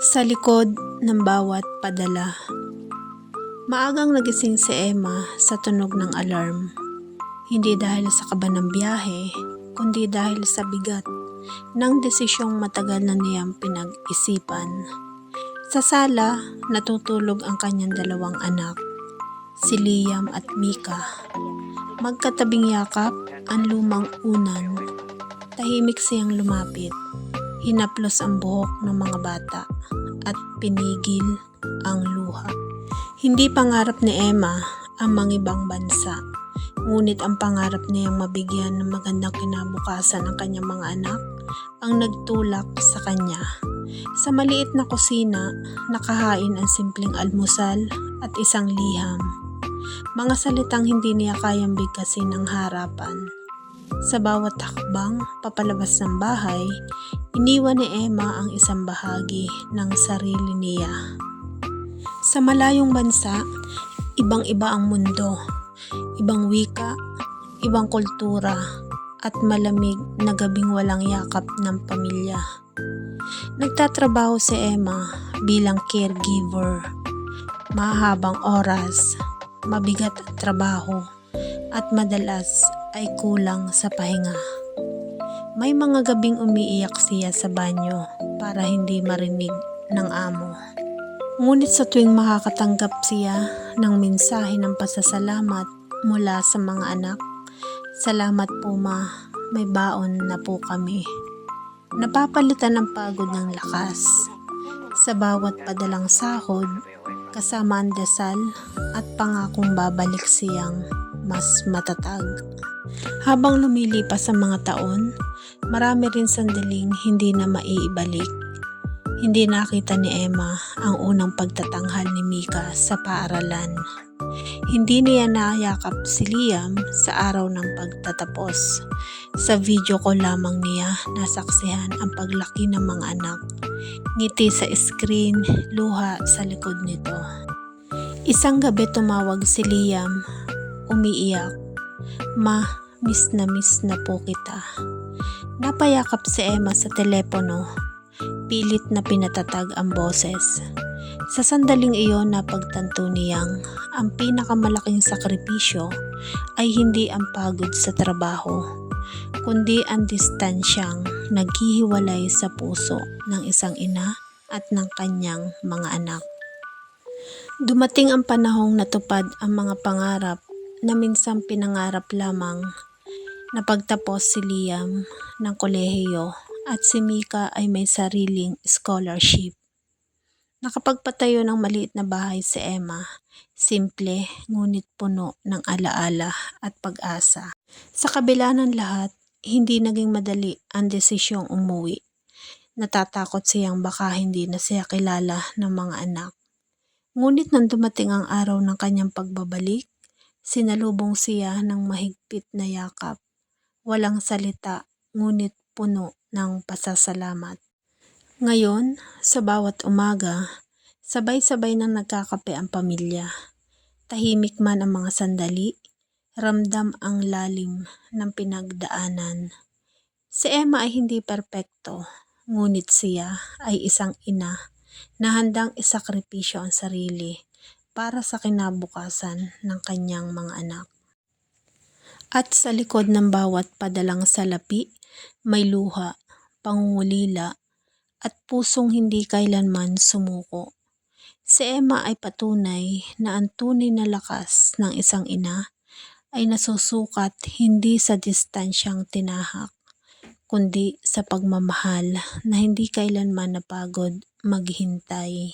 Sa likod ng bawat padala. Maagang nagising si Emma sa tunog ng alarm. Hindi dahil sa kaba ng biyahe, kundi dahil sa bigat ng desisyong matagal na niyang pinag-isipan. Sa sala, natutulog ang kanyang dalawang anak, si Liam at Mika. Magkatabing yakap ang lumang unan. Tahimik siyang lumapit. Hinaplos ang buhok ng mga bata at pinigil ang luha. Hindi pangarap ni Emma ang mangibang bansa, ngunit ang pangarap niyang mabigyan ng magandang kinabukasan ang kanyang mga anak ang nagtulak sa kanya. Sa maliit na kusina, nakahain ang simpleng almusal at isang liham. Mga salitang hindi niya kayang bigkasin ng harapan. Sa bawat hakbang papalabas ng bahay, iniwan ni Emma ang isang bahagi ng sarili niya. Sa malayong bansa, ibang-iba ang mundo, ibang wika, ibang kultura, at malamig na gabing walang yakap ng pamilya. Nagtatrabaho si Emma bilang caregiver. Mahabang oras, mabigat ang trabaho, at madalas ay kulang sa pahinga. May mga gabing umiiyak siya sa banyo para hindi marinig ng amo. Ngunit sa tuwing makakatanggap siya ng mensahe ng pasasalamat mula sa mga anak, "Salamat po ma, may baon na po kami." Napapalitan ng pagod ng lakas. Sa bawat padalang sahod, kasama ang dasal at pangakong babalik siyang mas matatag. Habang lumilipas ang mga taon, marami rin sandaling hindi na maiibalik. Hindi nakita ni Emma ang unang pagtatanghal ni Mika sa paaralan. Hindi niya nayakap si Liam sa araw ng pagtatapos. Sa video call lamang niya nasaksihan ang paglaki ng mga anak. Ngiti sa screen, luha sa likod nito. Isang gabi tumawag si Liam, umiiyak. "Ma, miss na po kita." Napayakap si Emma sa telepono. Pilit na pinatatag ang boses. Sa sandaling iyon napagtanto niyang ang pinakamalaking sakripisyo ay hindi ang pagod sa trabaho, kundi ang distansyang naghihiwalay sa puso ng isang ina at ng kanyang mga anak. Dumating ang panahong natupad ang mga pangarap na minsan pinangarap lamang. Napagtapos si Liam ng kolehiyo at si Mika ay may sariling scholarship. Nakapagpatayo ng maliit na bahay si Emma, simple ngunit puno ng alaala at pag-asa. Sa kabila ng lahat, hindi naging madali ang desisyong umuwi. Natatakot siyang baka hindi na siya kilala ng mga anak. Ngunit nang dumating ang araw ng kanyang pagbabalik, sinalubong siya ng mahigpit na yakap. Walang salita, ngunit puno ng pasasalamat. Ngayon, sa bawat umaga, sabay-sabay nang nagkakape ang pamilya. Tahimik man ang mga sandali, ramdam ang lalim ng pinagdaanan. Si Emma ay hindi perpekto, ngunit siya ay isang ina na handang isakripisyo ang sarili para sa kinabukasan ng kanyang mga anak. At sa likod ng bawat padalang salapi, may luha, pangungulila, at pusong hindi kailanman sumuko. Si Emma ay patunay na ang tunay na lakas ng isang ina ay nasusukat hindi sa distansyang tinahak, kundi sa pagmamahal na hindi kailanman napagod maghintay.